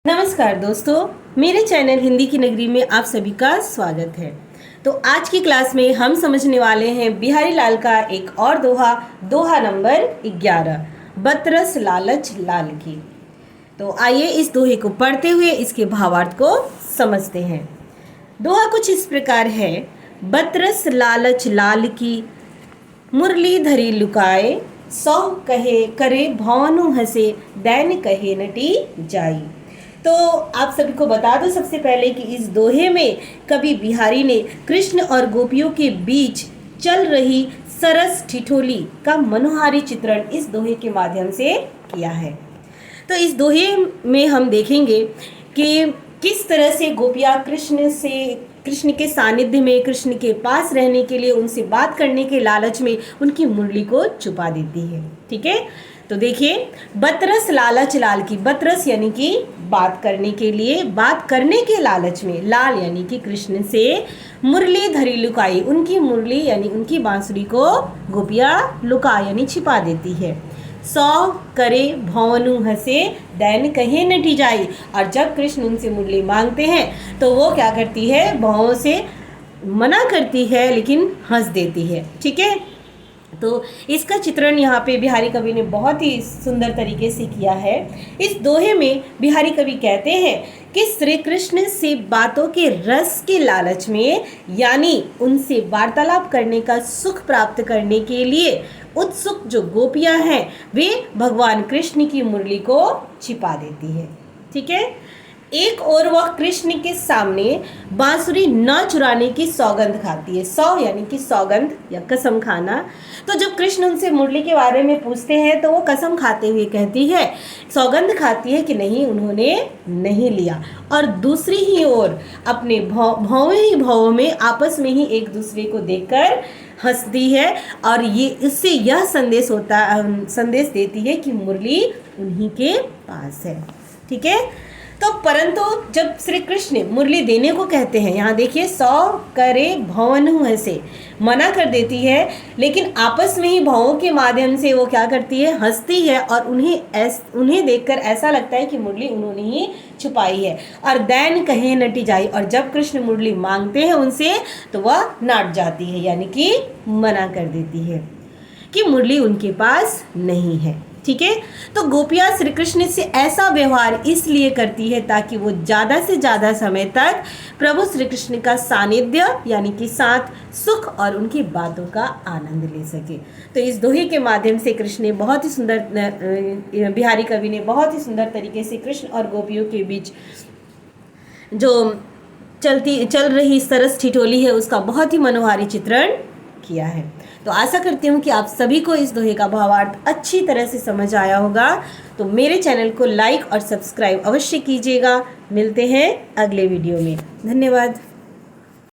नमस्कार दोस्तों, मेरे चैनल हिंदी की नगरी में आप सभी का स्वागत है। तो आज की क्लास में हम समझने वाले हैं बिहारी लाल का एक और दोहा नंबर 11, बतरस लालच लाल की। तो आइए इस दोहे को पढ़ते हुए इसके भावार्थ को समझते हैं। दोहा कुछ इस प्रकार है। बतरस लालच लाल की, मुरली धरी लुकाए, सौ कहे करे भौनु हंसे, दैन कहे नटी जाई। तो आप सभी को बता दूं सबसे पहले कि इस दोहे में कवि बिहारी ने कृष्ण और गोपियों के बीच चल रही सरस ठिठोली का मनोहारी चित्रण इस दोहे के माध्यम से किया है। तो इस दोहे में हम देखेंगे कि किस तरह से गोपियाँ कृष्ण के सानिध्य में, कृष्ण के पास रहने के लिए, उनसे बात करने के लालच में उनकी मुरली को छुपा देती है। ठीक है, तो देखिए, बतरस लालच लाल की, बतरस यानी कि बात करने के लिए, बात करने के लालच में, लाल यानी कि कृष्ण से, मुरली धरी लुकाई, उनकी मुरली यानी उनकी बांसुरी को गोपियाँ लुका यानी छिपा देती है। सौ करे भौनु हंसे, दैन कहे नटी जाई। और जब कृष्ण उनसे मुरली मांगते हैं तो वो क्या करती है, भौं से मना करती है लेकिन हंस देती है। ठीक है, तो इसका चित्रण यहाँ पे बिहारी कवि ने बहुत ही सुंदर तरीके से किया है। इस दोहे में बिहारी कवि कहते हैं कि श्री कृष्ण से बातों के रस के लालच में, यानी उनसे वार्तालाप करने का सुख प्राप्त करने के लिए उत्सुक जो गोपियां हैं, वे भगवान कृष्ण की मुरली को छिपा देती है। ठीक है, एक और वह कृष्ण के सामने बांसुरी न चुराने की सौगंध खाती है। सौ यानी कि सौगंध या कसम खाना। तो जब कृष्ण उनसे मुरली के बारे में पूछते हैं तो वो कसम खाते हुए कहती है, सौगंध खाती है कि नहीं, उन्होंने नहीं लिया। और दूसरी ही ओर अपने भावों में आपस में ही एक दूसरे को देखकर हंसती है और ये इससे यह संदेश देती है कि मुरली उन्हीं के पास है। ठीक है, तो परंतु जब श्री कृष्ण मुरली देने को कहते हैं, यहाँ देखिए, सौ करे भौनु हंसे, मना कर देती है, लेकिन आपस में ही भावों के माध्यम से वो क्या करती है, हंसती है और उन्हें देखकर ऐसा लगता है कि मुरली उन्होंने ही छुपाई है। और दैन कहे नटी जाई, और जब कृष्ण मुरली मांगते हैं उनसे तो वह नाट जाती है, यानी कि मना कर देती है कि मुरली उनके पास नहीं है। ठीक है, तो गोपियाँ श्री कृष्ण से ऐसा व्यवहार इसलिए करती है ताकि वो ज़्यादा से ज़्यादा समय तक प्रभु श्री कृष्ण का सानिध्य यानी कि साथ, सुख और उनकी बातों का आनंद ले सके। तो इस दोहे के माध्यम से कृष्ण ने बहुत ही सुंदर, बिहारी कवि ने बहुत ही सुंदर तरीके से कृष्ण और गोपियों के बीच जो चल रही सरस ठिठोली है उसका बहुत ही मनोहारी चित्रण किया है। तो आशा करती हूँ कि आप सभी को इस दोहे का भावार्थ अच्छी तरह से समझ आया होगा। तो मेरे चैनल को लाइक और सब्सक्राइब अवश्य कीजिएगा। मिलते हैं अगले वीडियो में। धन्यवाद।